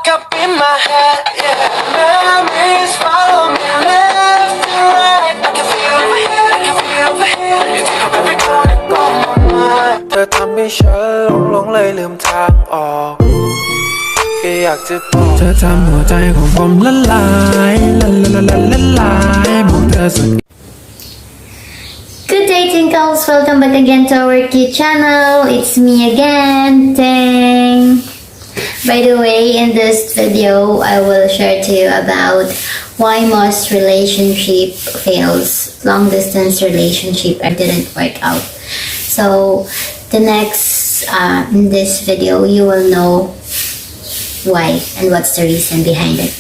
up in my head, yeah. Memories follow me left and right. I can feel over here, I can feel over here. You take up every corner of my mind. เธอทำให้ฉันหลงเลยลืมทางออกแค่อยากจะบอกเธอทำหัวใจของผมละลายละลายบอกเธอสัก Good day, Tinkles. Welcome back again to our cute channel. It's me again, Ting. By the way, in this video, I will share to you about why most relationship fails. Long distance relationship didn't work out. So the next in this video, you will know why and what's the reason behind it.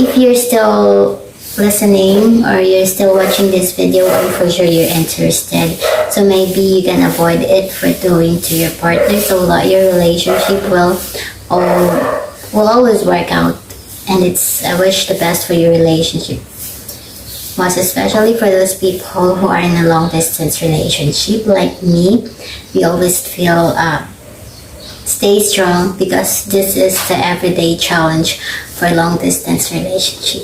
If you're still listening or you're still watching this video, I'm for sure you're interested, so maybe you can avoid it for doing to your partner so that your relationship will always work out. And I wish the best for your relationship, most especially for those people who are in a long distance relationship like me. We always feel stay strong, because this is the everyday challenge for long distance relationship.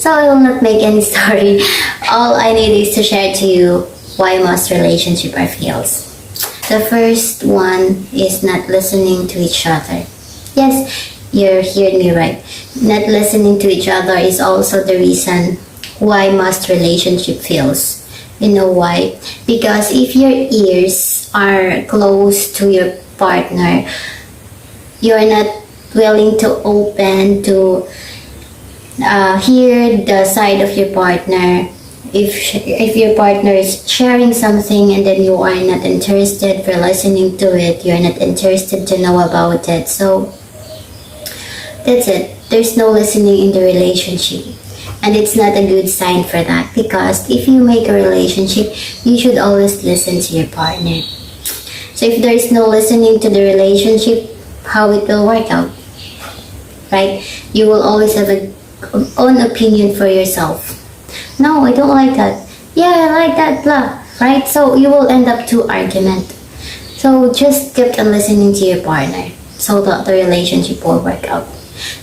So I will not make any story. All I need is to share to you why most relationships are fails. The first one is not listening to each other. Yes, you're hearing me right. Not listening to each other is also the reason why most relationship fails. You know why? Because if your ears are close to your partner, you're not willing to open to hear the side of your partner. If your partner is sharing something and then you are not interested for listening to it, you're not interested to know about it, so that's it. There's no listening in the relationship, and it's not a good sign for that, because if you make a relationship, you should always listen to your partner. So if there's no listening to the relationship, how it will work out, right? You will always have a own opinion for yourself. No, I don't like that. Yeah, I like that, blah. Right? So you will end up to argument. So just keep on listening to your partner so that the relationship will work out.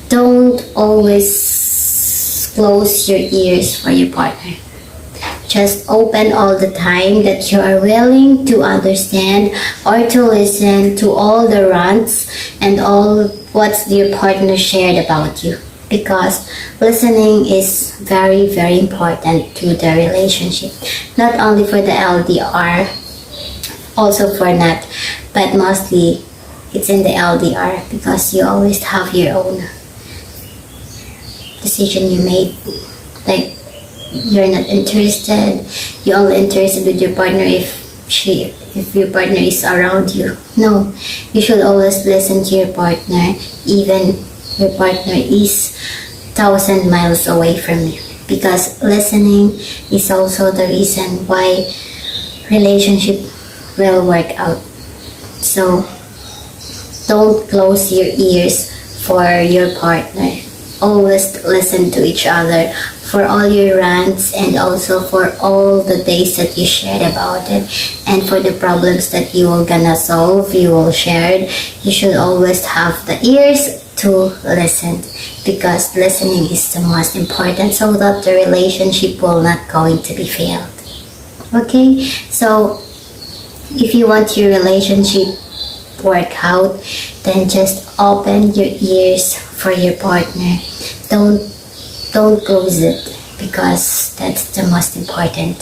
Don't always close your ears for your partner. Just open all the time that you are willing to understand or to listen to all the rants and all what your partner shared about you. Because listening is very, very important to the relationship. Not only for the LDR, also for not, but mostly it's in the LDR, because you always have your own decision you made. Like, you're not interested, you're only interested with your partner if your partner is around you. No, you should always listen to your partner, even your partner is 1,000 miles away from you, because listening is also the reason why relationship will work out. So don't close your ears for your partner. Always listen to each other for all your rants, and also for all the days that you shared about it, and for the problems that you will gonna solve, you will share. You should always have the ears to listen, because listening is the most important, so that the relationship will not going to be failed. Okay, so if you want your relationship work out, then just open your ears for your partner. Don't close it, because that's the most important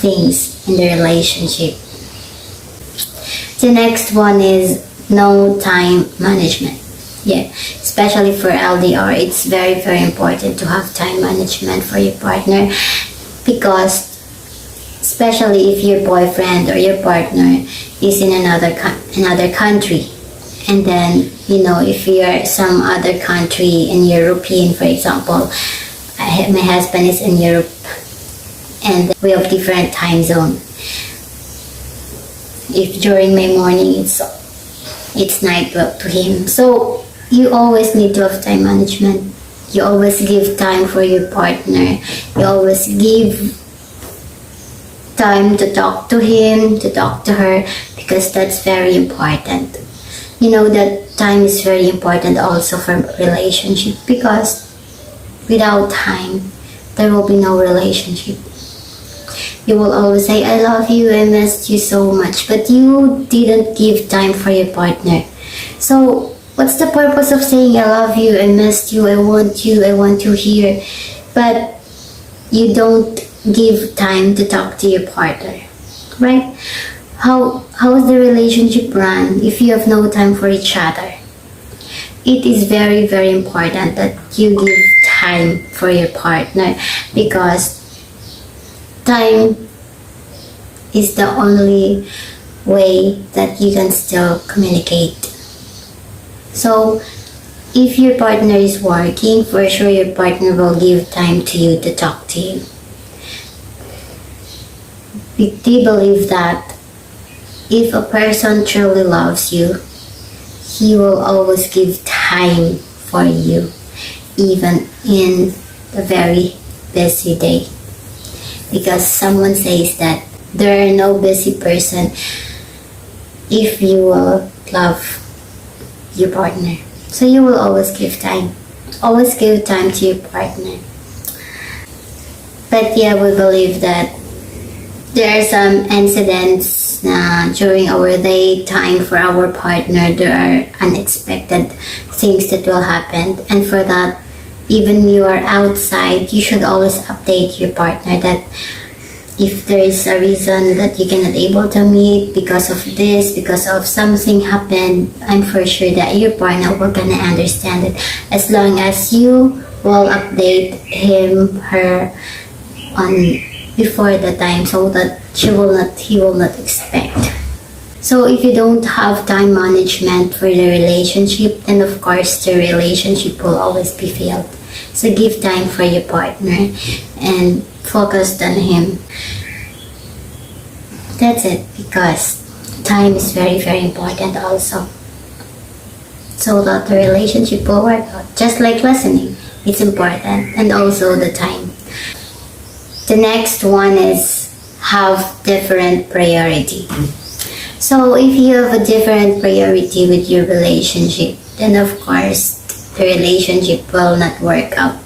things in the relationship. The next one is no time management. Yeah, especially for LDR, it's very, very important to have time management for your partner, because especially if your boyfriend or your partner is in another country, and then, you know, if you're some other country in European, for example, my husband is in Europe, and we have different time zone. If during my morning it's night to him, so you always need to have time management. You always give time for your partner. You always give time to talk to him, to talk to her, because that's very important. You know that time is very important also for relationship, because without time, there will be no relationship. You will always say, I love you, I missed you so much, but you didn't give time for your partner. So, what's the purpose of saying, I love you, I missed you, I want you here, but you don't give time to talk to your partner, right? How is the relationship run if you have no time for each other? It is very, very important that you give time for your partner, because time is the only way that you can still communicate. So, if your partner is working, for sure your partner will give time to you to talk to you. They believe that if a person truly loves you, he will always give time for you, even in a very busy day. Because someone says that there are no busy person if you will love your partner. So you will always give time. Always give time to your partner. But yeah, we believe that there are some incidents during our daytime for our partner. There are unexpected things that will happen. And for that, even you are outside, you should always update your partner that if there is a reason that you cannot able to meet because of this, because of something happened, I'm for sure that your partner will gonna understand it, as long as you will update him, her on before the time, so that he will not expect. So if you don't have time management for the relationship, then of course the relationship will always be failed. So give time for your partner and focus on him. That's it, because time is very, very important also. So that the relationship will work out. Just like listening, it's important, and also the time. The next one is have different priority. So if you have a different priority with your relationship, then of course the relationship will not work out,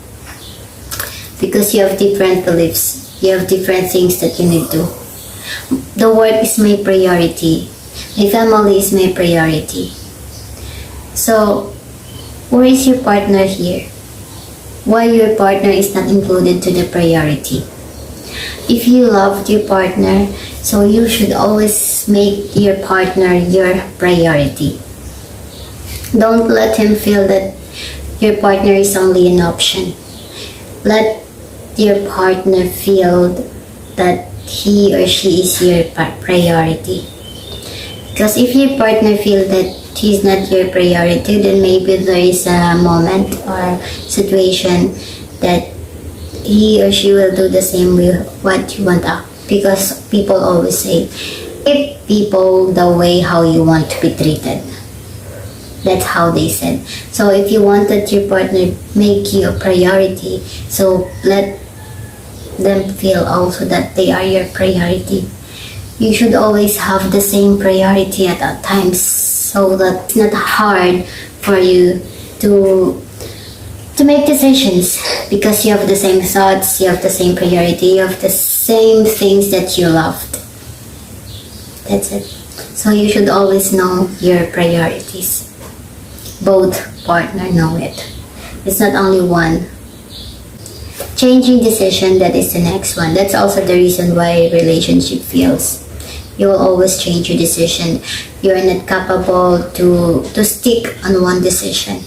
because you have different beliefs, you have different things that you need to. The work is my priority, my family is my priority. So where is your partner here? Why your partner is not included to the priority? If you loved your partner, so you should always make your partner your priority. Don't let him feel that your partner is only an option. Let your partner feel that he or she is your priority. Because if your partner feels that he's not your priority, then maybe there is a moment or situation that he or she will do the same with what you want up. Because people always say, treat people the way how you want to be treated. That's how they said. So if you wanted your partner make you a priority, so let them feel also that they are your priority. You should always have the same priority at all times, so that it's not hard for you to make decisions, because you have the same thoughts, you have the same priority, you have the same things that you loved. That's it. So you should always know your priorities. Both partner know it. It's not only one. Changing decision, that is the next one. That's also the reason why relationship fails. You will always change your decision. You are not capable to stick on one decision.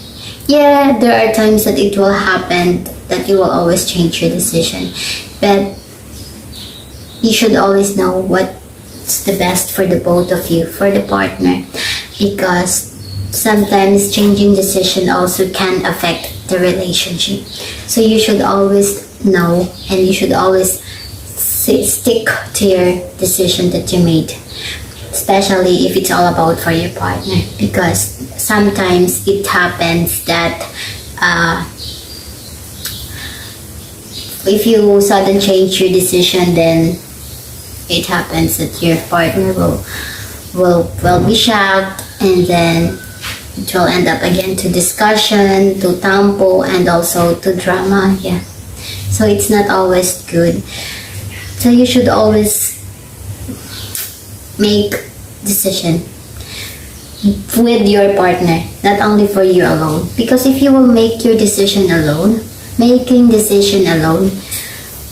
Yeah, there are times that it will happen that you will always change your decision. But you should always know what's the best for the both of you, for the partner. Because sometimes changing decision also can affect the relationship. So you should always know, and you should always stick to your decision that you made, especially if it's all about for your partner, because sometimes it happens that if you suddenly change your decision, then it happens that your partner will be shocked, and then It will end up again to discussion, to tampo, and also to drama. Yeah. So it's not always good. So you should always make decision with your partner, not only for you alone. Because if you will make your decision alone, making decision alone,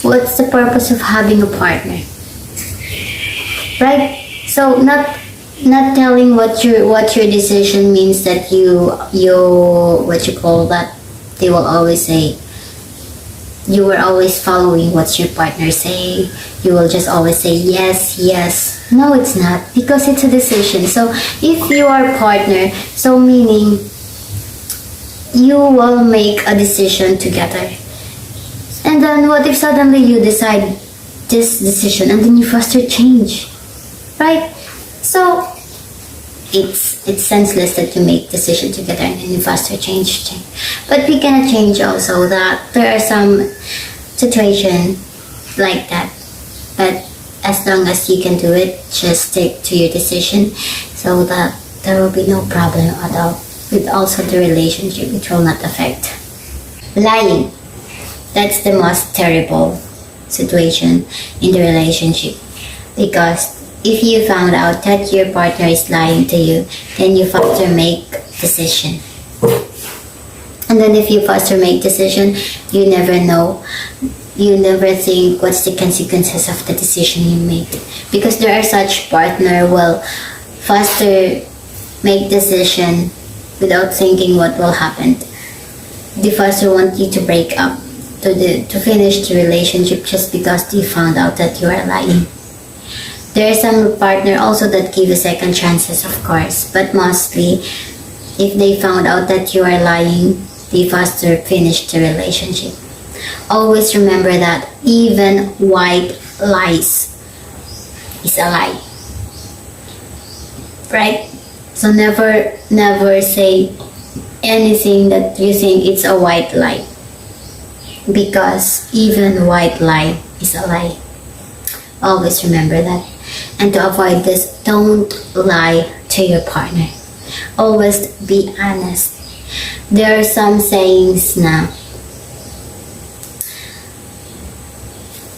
what's the purpose of having a partner? Right? So not telling what your decision means that you what you call that, they will always say you were always following what your partner say. You will just always say yes, yes. No, it's not, because it's a decision. So if you are partner, so meaning you will make a decision together. And then what if suddenly you decide this decision and then you foster change, right? So it's senseless that you make decision together and then you foster change. But we cannot change also that there are some situation like that. But as long as you can do it, just stick to your decision so that there will be no problem at all with also the relationship. It will not affect. Lying. That's the most terrible situation in the relationship, because if you found out that your partner is lying to you, then you faster make decision. And then if you faster make decision, you never know. You never think what's the consequences of the decision you make. Because there are such partner will faster make decision without thinking what will happen. They faster want you to break up, to finish the relationship just because they found out that you are lying. There are some partner also that give you second chances, of course, but mostly if they found out that you are lying, they faster finish the relationship. Always remember that even white lies is a lie, right? So never say anything that you think it's a white lie, because even white lie is a lie. Always remember that. And to avoid this, don't lie to your partner. Always be honest. There are some sayings now.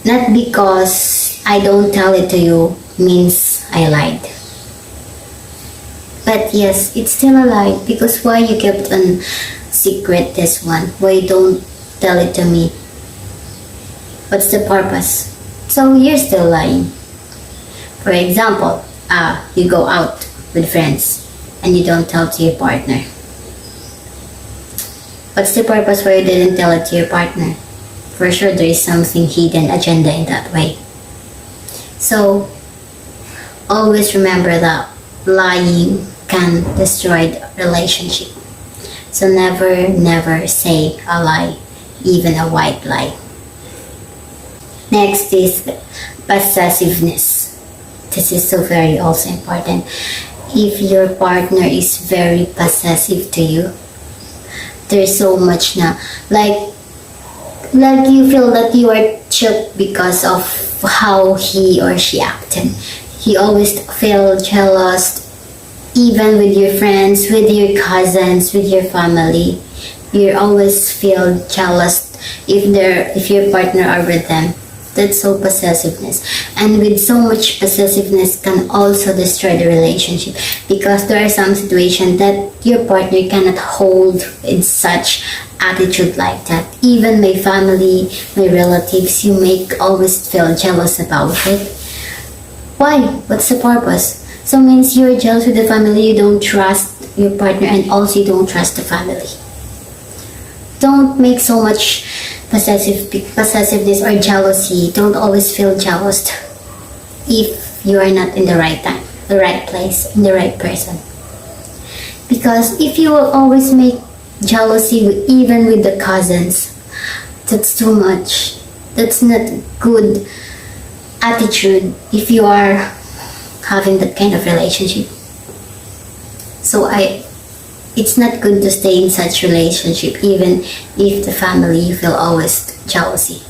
Not because I don't tell it to you means I lied. But yes, it's still a lie, because why you kept on secret this one? Why you don't tell it to me? What's the purpose? So you're still lying. For example, you go out with friends and you don't tell to your partner. What's the purpose why you didn't tell it to your partner? For sure there is something hidden agenda in that way. So always remember that lying can destroy the relationship. So never say a lie, even a white lie. Next is possessiveness. This is so very also important. If your partner is very possessive to you, there's so much now. Like you feel that you are shocked because of how he or she acted. He always feel jealous, even with your friends, with your cousins, with your family. You always feel jealous if your partner are with them. That's so possessiveness. And with so much possessiveness can also destroy the relationship, because there are some situations that your partner cannot hold in such attitude like that. Even my family, my relatives, you make always feel jealous about it. Why? What's the purpose? So means you're jealous with the family, you don't trust your partner, and also you don't trust the family. Don't make so much possessiveness or jealousy. Don't always feel jealous if you are not in the right time, the right place, and the right person. Because if you will always make jealousy even with the cousins, that's too much. That's not good attitude if you are having that kind of relationship. So it's not good to stay in such relationship, even if the family you feel always jealousy.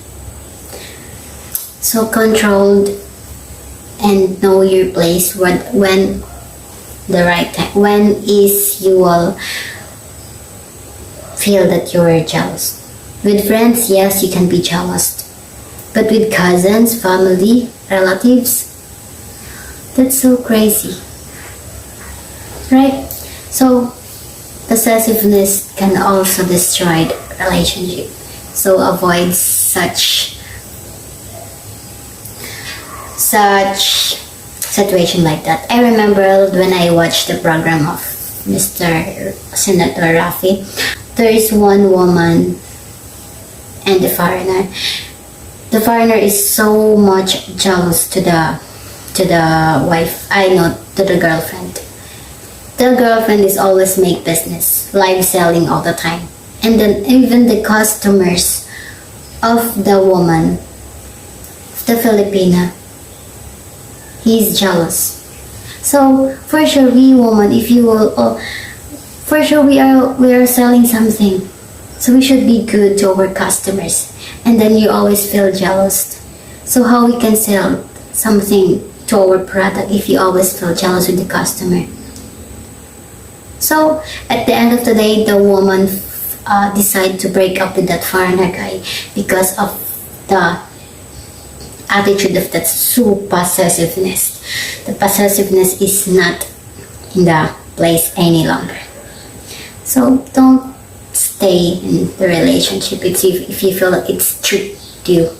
So controlled and know your place when the right time. When is you will feel that you are jealous? With friends, yes, you can be jealous. But with cousins, family, relatives, that's so crazy. Right? So, possessiveness can also destroy the relationship. So avoid such situation like that. I remember when I watched the program of Mr. Senator Rafi, there is one woman and the foreigner. The foreigner is so much jealous to the wife. To the girlfriend. The girlfriend is always make business, live selling all the time. And then even the customers of the woman, the Filipina, he's jealous. So for sure, we women, if you will, for sure we are selling something, so we should be good to our customers. And then you always feel jealous. So how we can sell something to our product if you always feel jealous with the customer? So at the end of the day, the woman decide to break up with that foreigner guy because of the attitude of that possessiveness. The possessiveness is not in the place any longer. So don't stay in the relationship if you feel like it's tricked you,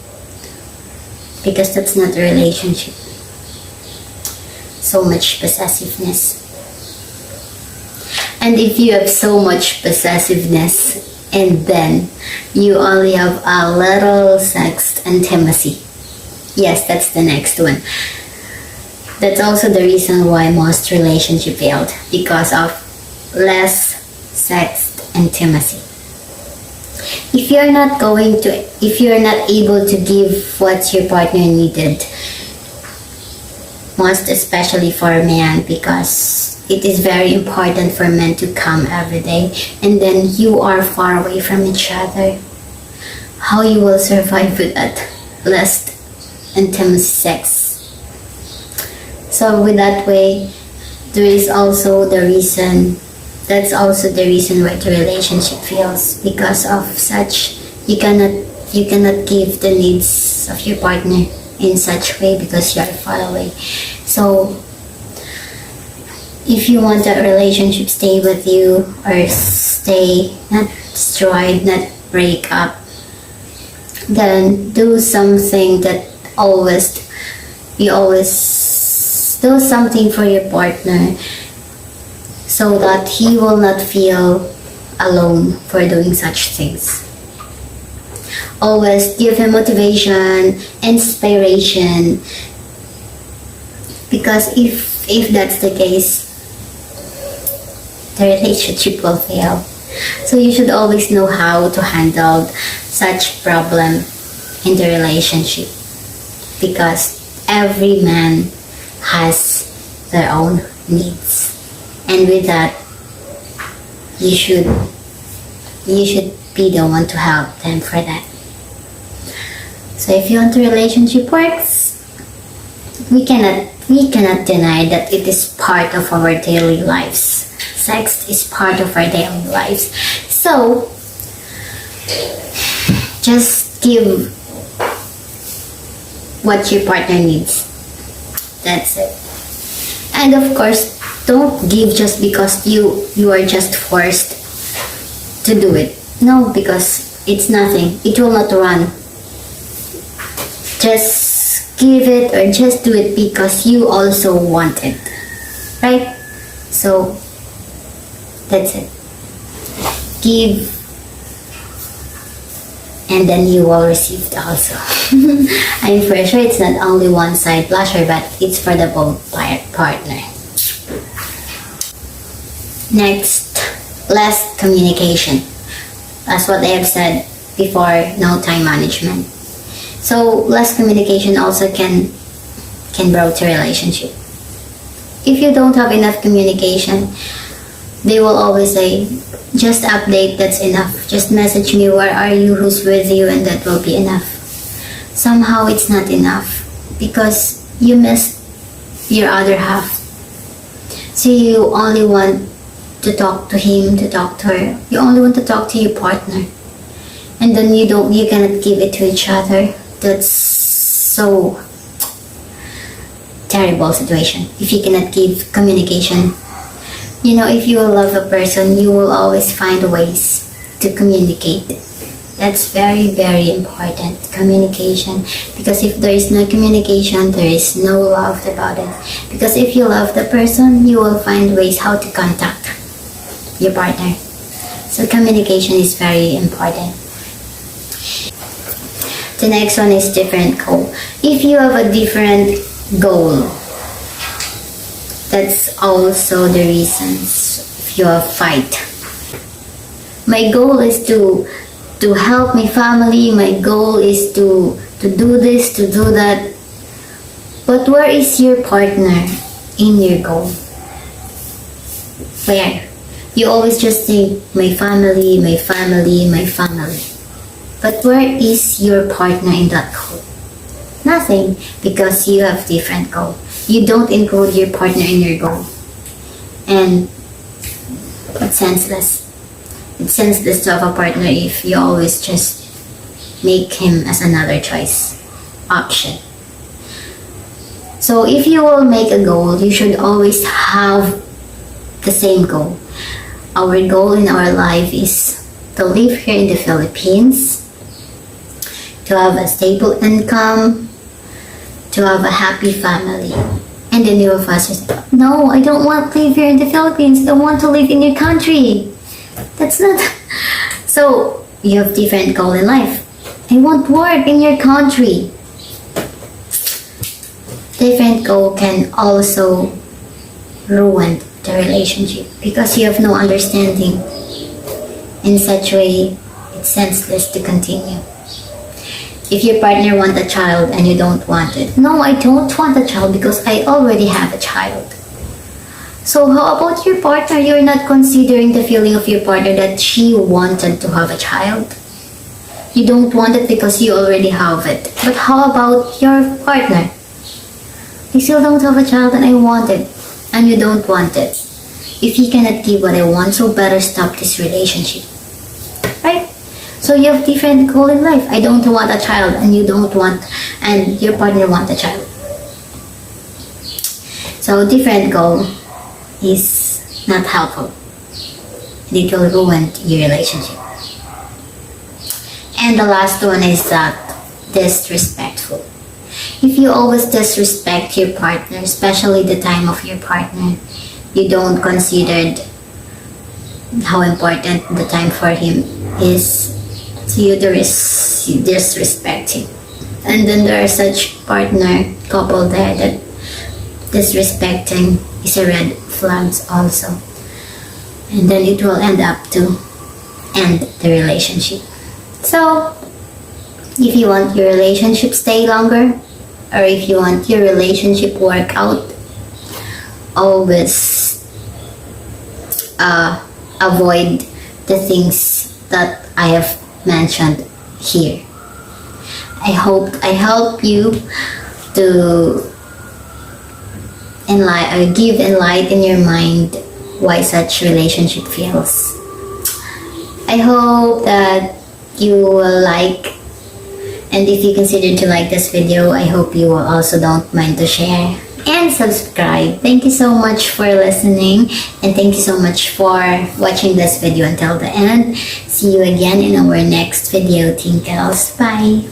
because that's not a relationship. So much possessiveness. And if you have so much possessiveness and then you only have a little sex intimacy, yes, that's the next one. That's also the reason why most relationships failed, because of less sex intimacy. If you're not able to give what your partner needed, most especially for a man, because it is very important for men to come every day, and then you are far away from each other, how you will survive with that less intimate sex? So with that way, there is also the reason, that's also the reason why the relationship fails, because of such, you cannot give the needs of your partner in such way because you are far away. So if you want that relationship stay with you, or stay, not destroyed, not break up, then do something that you always do something for your partner, so that he will not feel alone for doing such things. Always give him motivation, inspiration, because if that's the case, the relationship will fail. So you should always know how to handle such problem in the relationship, because every man has their own needs, and with that, you should be the one to help them for that. So if you want the relationship works, we cannot deny that it is part of our daily lives. Sex is part of our daily lives. So just give what your partner needs. That's it. And of course, don't give just because you are just forced to do it. No, because it's nothing. It will not run. Just give it, or just do it because you also want it. Right? So that's it. Give, and then you will receive it also. I'm for sure it's not only one side pleasure, but it's for the both partner. Next, less communication. That's what I have said before, no time management. So less communication also can break a relationship. If you don't have enough communication, they will always say, just update, that's enough. Just message me, where are you, who's with you, and that will be enough. Somehow it's not enough, because you missed your other half. So you only want to talk to him, to talk to her. You only want to talk to your partner. And then you cannot give it to each other. That's so terrible situation. If you cannot give communication. You know, if you love a person, you will always find ways to communicate. That's very, very important, communication. Because if there is no communication, there is no love about it. Because if you love the person, you will find ways how to contact your partner. So communication is very important. The next one is different goal. If you have a different goal, that's also the reasons if you have fight. My goal is to help my family. My goal is to do this, to do that. But where is your partner in your goal? Where? You always just think, my family, my family, my family. But where is your partner in that goal? Nothing, because you have different goal. You don't include your partner in your goal. And it's senseless. It's senseless to have a partner if you always just make him as another choice, option. So if you will make a goal, you should always have the same goal. Our goal in our life is to live here in the Philippines, to have a stable income, to have a happy family. And then you will fast say, no, I don't want to live here in the Philippines. I want to live in your country. That's not. So you have different goal in life. I want work in your country. Different goal can also ruin the relationship because you have no understanding. In such way, it's senseless to continue. If your partner wants a child and you don't want it, no, I don't want a child because I already have a child. So how about your partner? You're not considering the feeling of your partner that she wanted to have a child. You don't want it because you already have it. But how about your partner? I still don't have a child and I want it. And you don't want it. If he cannot give what I want, so better stop this relationship. Right? So you have different goal in life. I don't want a child and you don't want, and your partner wants a child. So different goal is not helpful. It will ruin your relationship. And the last one is that disrespectful. If you always disrespect your partner, especially the time of your partner, you don't consider how important the time for him is, so you disrespect him. And then there are such partner couple there that disrespecting is a red flags also. And then it will end up to end the relationship. So, if you want your relationship stay longer, or if you want your relationship work out, always avoid the things that I have mentioned here. I hope I help you to give enlight in your mind why such relationship feels. I hope that you will like, and if you consider to like this video, I hope you will also don't mind to share and subscribe. Thank you so much for listening, and thank you so much for watching this video until the end. See you again in our next video, Tinkles. Bye.